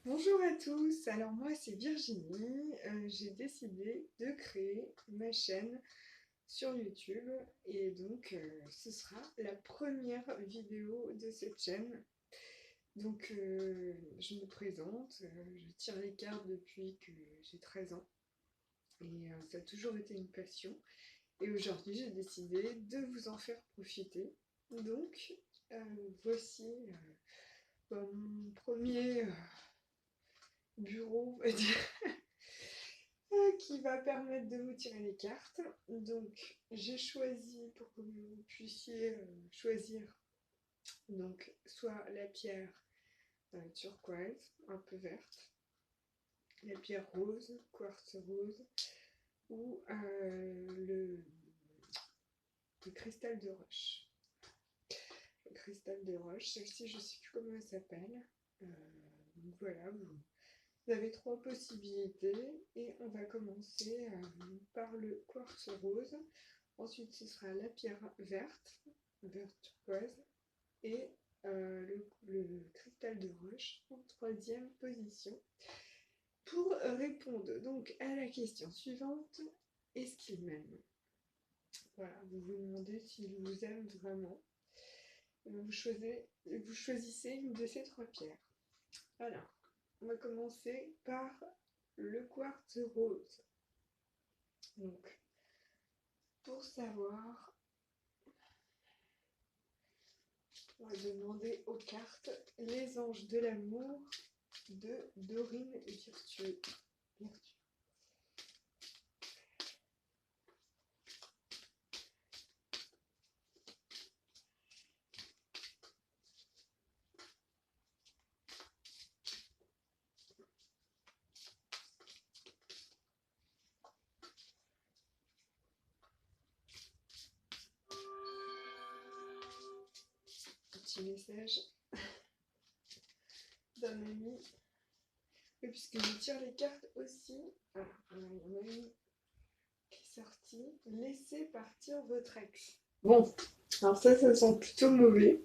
Bonjour à tous, alors moi c'est Virginie. J'ai décidé de créer ma chaîne sur YouTube et donc ce sera la première vidéo de cette chaîne. Donc je me présente, je tire les cartes depuis que j'ai 13 ans et ça a toujours été une passion. Et aujourd'hui j'ai décidé de vous en faire profiter. Donc voici mon premier bureau, on va dire, qui va permettre de vous tirer les cartes. Donc j'ai choisi pour que vous puissiez choisir donc soit la pierre turquoise, un peu verte, la pierre rose, quartz rose, ou le cristal de roche. Le cristal de roche, celle-ci je ne sais plus comment elle s'appelle. Donc voilà, vous avez trois possibilités et on va commencer par le quartz rose. Ensuite, ce sera la pierre verte, verte turquoise, et le cristal de roche en troisième position. Pour répondre donc à la question suivante, est-ce qu'il m'aime? Voilà, vous vous demandez s'il vous aime vraiment. Vous choisissez une de ces trois pierres. Alors, on va commencer par le quartz rose. Donc, pour savoir, on va demander aux cartes les anges de l'amour de Dorine Virtue. Petit message d'un ami. Et puisque je tire les cartes aussi, il y en a une qui est sortie. Laissez partir votre ex. Bon, alors ça sent plutôt mauvais.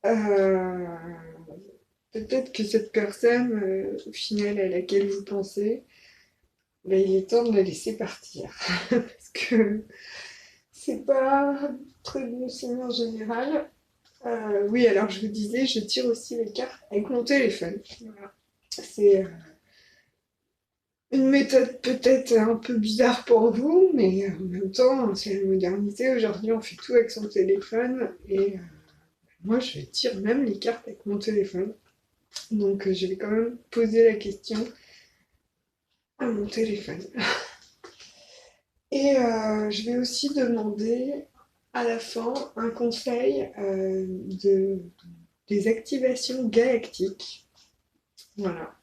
Euh, Peut-être que cette personne, au final, à laquelle vous pensez, ben, il est temps de la laisser partir. Parce que c'est pas très bon signe en général. Oui, alors je vous disais, je tire aussi les cartes avec mon téléphone. Voilà. C'est une méthode peut-être un peu bizarre pour vous, mais en même temps, c'est la modernité. Aujourd'hui, on fait tout avec son téléphone et moi, je tire même les cartes avec mon téléphone. Donc, je vais quand même poser la question à mon téléphone. Et je vais aussi demander à la fin un conseil des activations galactiques. Voilà.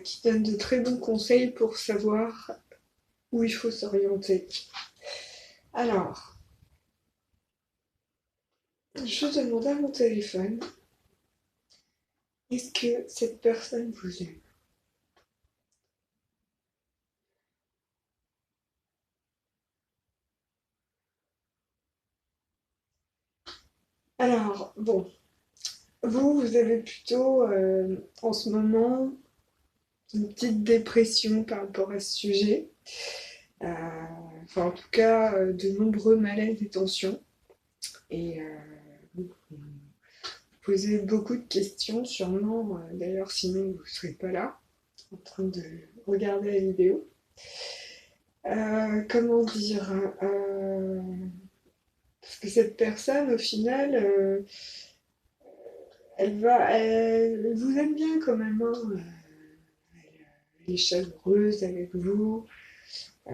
Qui donne de très bons conseils pour savoir où il faut s'orienter. Alors, je demande à mon téléphone, est-ce que cette personne vous aime? Alors, bon, vous avez plutôt en ce moment une petite dépression par rapport à ce sujet. Euh, enfin, en tout cas, de nombreux malaises et tensions. Et vous posez beaucoup de questions, sûrement. D'ailleurs, sinon, vous ne serez pas là, en train de regarder la vidéo. Comment dire parce que cette personne, au final, elle vous aime bien quand même. Hein. Elle est chaleureuse avec vous. Euh,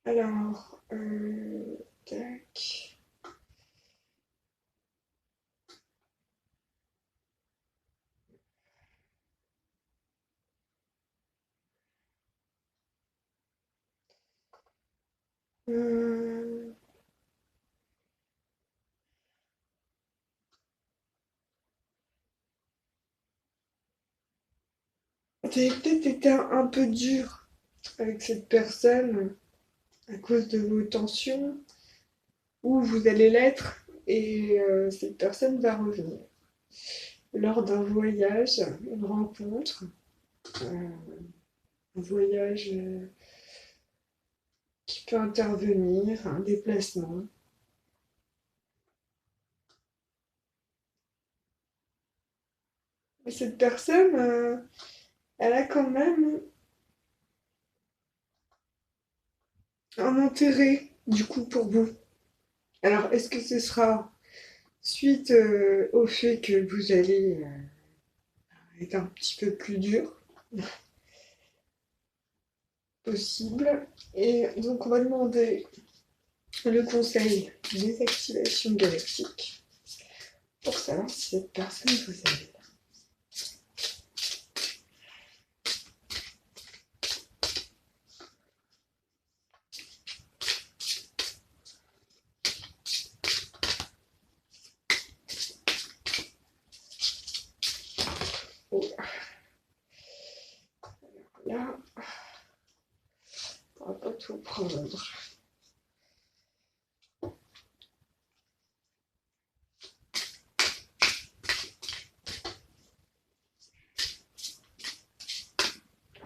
alors, tac. Euh, T'avais peut-être été un peu dur avec cette personne. à cause de vos tensions, où vous allez l'être, et cette personne va revenir. Lors d'un voyage, une rencontre, un voyage qui peut intervenir, un déplacement. Et cette personne, elle a quand même un intérêt, du coup, pour vous. Alors, est-ce que ce sera suite au fait que vous allez être un petit peu plus dur possible? Et donc, on va demander le conseil des activations galactiques pour savoir si cette personne vous aime. Oh, là, on va pas tout prendre.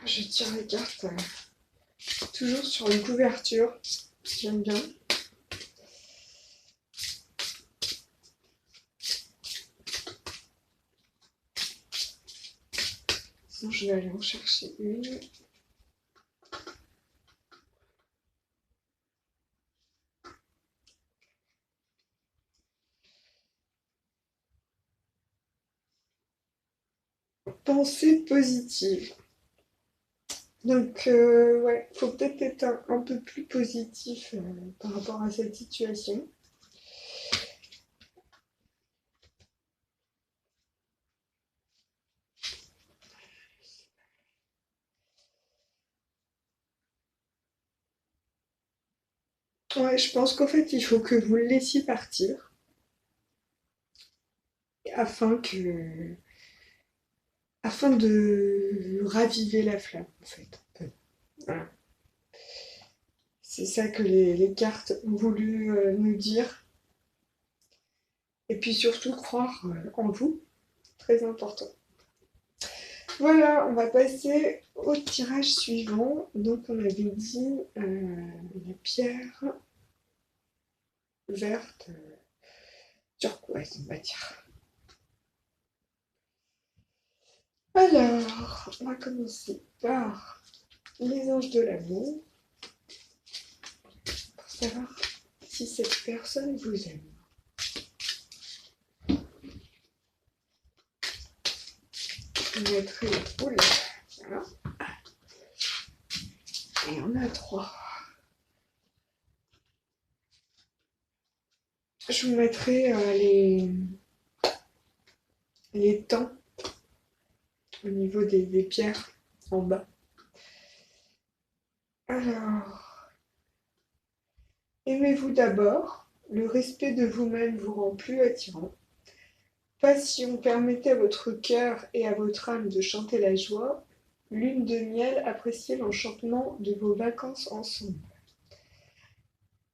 Je tire les cartes toujours sur une couverture. J'aime bien. Sinon, je vais aller en chercher une. Pensée positive. Donc, ouais, faut peut-être être un peu plus positif par rapport à cette situation. Ouais, je pense qu'en fait, il faut que vous le laissiez partir afin que, afin de raviver la flamme, en fait. Voilà. C'est ça que les cartes ont voulu nous dire. Et puis surtout, croire en vous, très important. Voilà, on va passer au tirage suivant. Donc, on avait dit la pierre verte, turquoise, on va dire. Alors, on va commencer par les anges de l'amour pour savoir si cette personne vous aime. On mettrait la poule. Voilà. Et on a 3. Je vous mettrai les temps au niveau des pierres en bas. Alors, aimez-vous d'abord. Le respect de vous-même vous rend plus attirant. Passion, permettez à votre cœur et à votre âme de chanter la joie. Lune de miel, appréciez l'enchantement de vos vacances ensemble.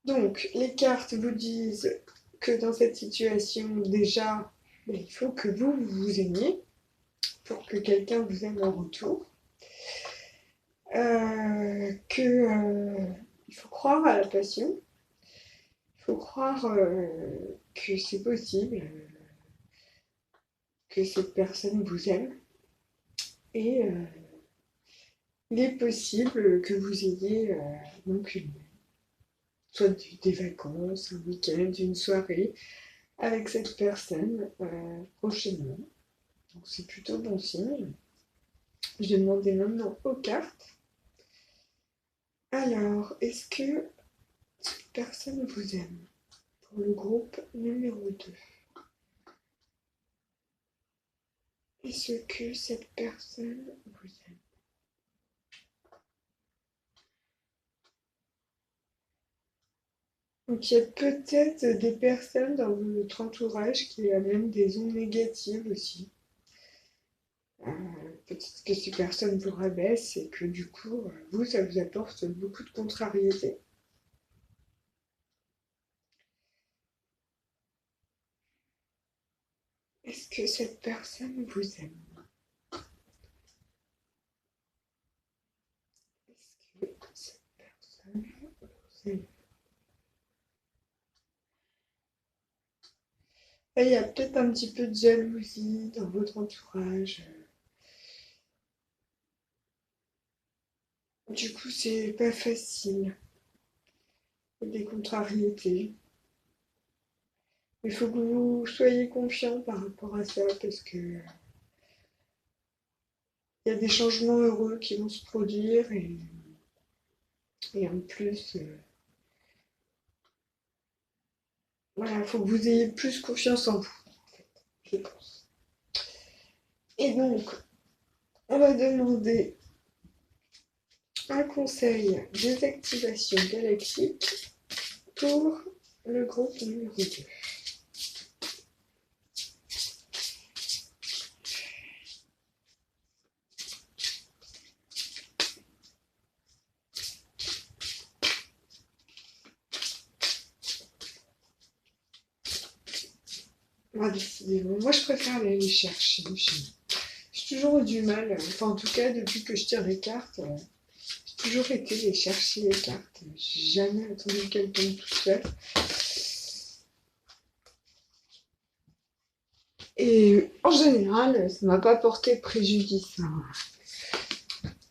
Donc, les cartes vous disent que dans cette situation, déjà, il faut que vous aimiez pour que quelqu'un vous aime en retour. Il faut croire à la passion. Il faut croire que c'est possible, que cette personne vous aime. Et il est possible que vous ayez donc soit des vacances, un week-end, une soirée avec cette personne prochainement. Donc c'est plutôt bon signe. Je vais demander maintenant aux cartes. Alors, est-ce que cette personne vous aime? Pour le groupe numéro 2. Est-ce que cette personne vous aime? Donc il y a peut-être des personnes dans votre entourage qui amènent des ondes négatives aussi. Peut-être que ces personnes vous rabaissent et que du coup, vous, ça vous apporte beaucoup de contrariété. Est-ce que cette personne vous aime? Est-ce que cette personne vous aime? Il y a peut-être un petit peu de jalousie dans votre entourage. Du coup, c'est pas facile. Il y a des contrariétés. Il faut que vous soyez confiant par rapport à ça parce que il y a des changements heureux qui vont se produire et en plus, voilà, il faut que vous ayez plus confiance en vous, je pense. Et donc, on va demander un conseil désactivation galactique pour le groupe numéro 2. Ah, décidément, moi je préfère aller les chercher. J'ai toujours eu du mal, enfin en tout cas depuis que je tire les cartes, j'ai toujours été les chercher les cartes. J'ai jamais attendu qu'elles tombent tout seul. Et en général, ça m'a pas porté préjudice, hein.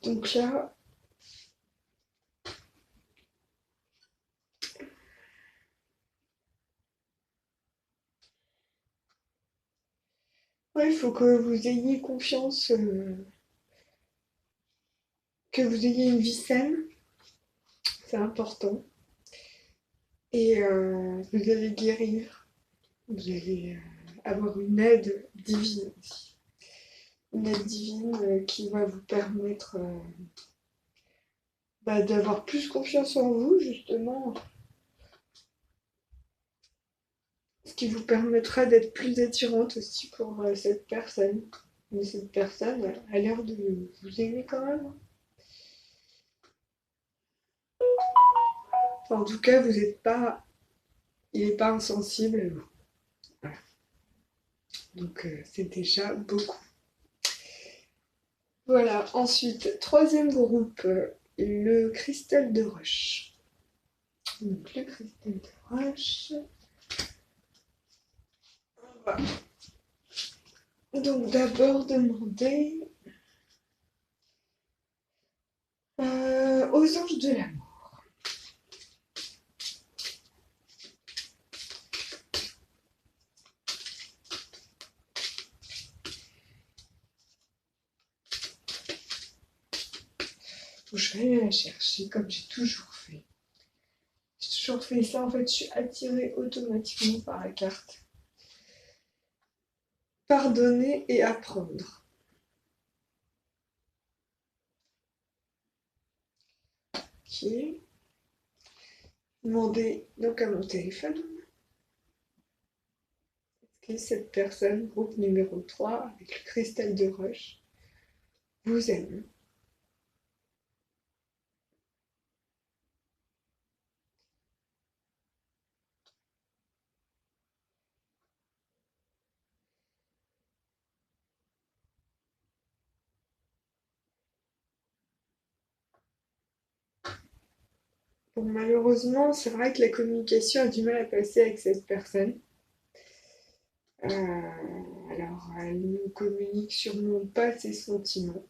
Donc là, ouais, il faut que vous ayez confiance, que vous ayez une vie saine, c'est important. Et vous allez guérir, vous allez avoir une aide divine aussi. Une aide divine qui va vous permettre d'avoir plus confiance en vous, justement, ce qui vous permettra d'être plus attirante aussi pour cette personne. Mais cette personne a l'air de vous aimer quand même. Enfin, en tout cas, vous n'êtes pas, il n'est pas insensible à vous. Voilà. Donc c'est déjà beaucoup. Voilà, ensuite, troisième groupe, le cristal de roche. Donc le cristal de roche. On va donc d'abord demander aux anges de l'amour. Je vais aller la chercher comme j'ai toujours fait. J'ai toujours fait ça, en fait, je suis attirée automatiquement par la carte. Pardonner et apprendre. Ok. Demander donc à mon téléphone. Est-ce que cette personne, groupe numéro 3, avec le cristal de roche, vous aime? Bon, malheureusement, c'est vrai que la communication a du mal à passer avec cette personne. Alors, elle ne communique sûrement pas ses sentiments.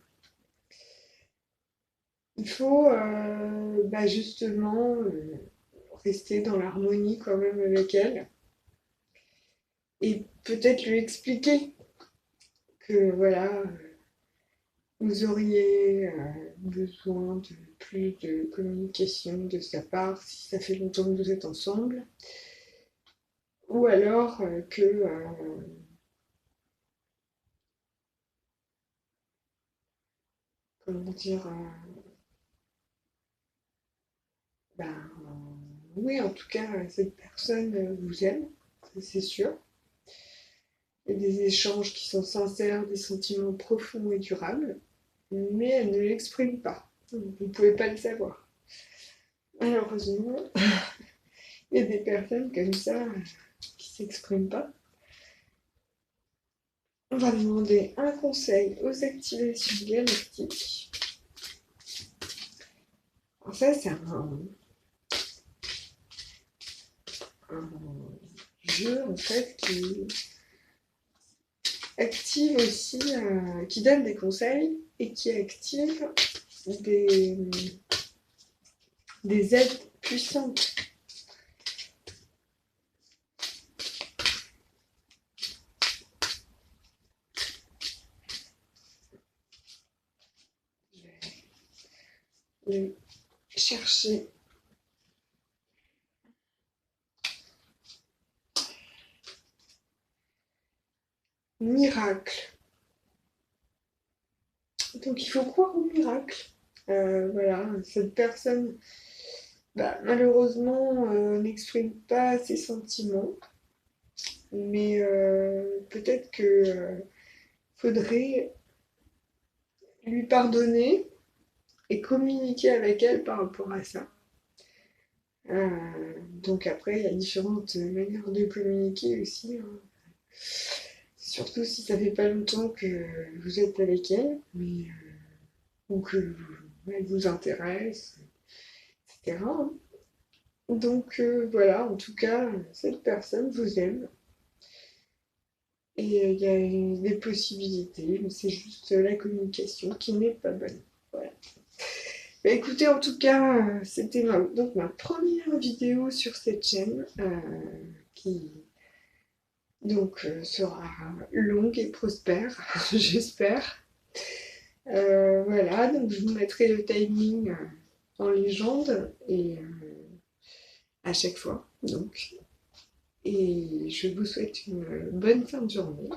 Il faut justement rester dans l'harmonie quand même avec elle et peut-être lui expliquer que voilà, vous auriez besoin de plus de communication de sa part si ça fait longtemps que vous êtes ensemble, ou alors que comment dire, oui, en tout cas, cette personne vous aime, c'est sûr. Il y a des échanges qui sont sincères, des sentiments profonds et durables, mais elle ne l'exprime pas. Vous ne pouvez pas le savoir. Malheureusement, il y a des personnes comme ça qui ne s'expriment pas. On va demander un conseil aux activations galactiques. Alors ça, c'est un jeu en fait qui active aussi, qui donne des conseils et qui active des, des aides puissantes. Je vais chercher miracle. Donc il faut croire au miracle. Voilà, cette personne, malheureusement, n'exprime pas ses sentiments, mais peut-être que faudrait lui pardonner et communiquer avec elle par rapport à ça. Donc après, il y a différentes manières de communiquer aussi, hein. Surtout si ça fait pas longtemps que vous êtes avec elle, mais, ou que elle vous intéresse, etc., hein. Donc voilà, en tout cas, cette personne vous aime. Et il y a des possibilités, mais c'est juste la communication qui n'est pas bonne. Voilà. Bah, écoutez, en tout cas, c'était donc ma première vidéo sur cette chaîne, qui donc sera longue et prospère, j'espère. Voilà, donc je vous mettrai le timing en légende et à chaque fois. Donc, et je vous souhaite une bonne fin de journée.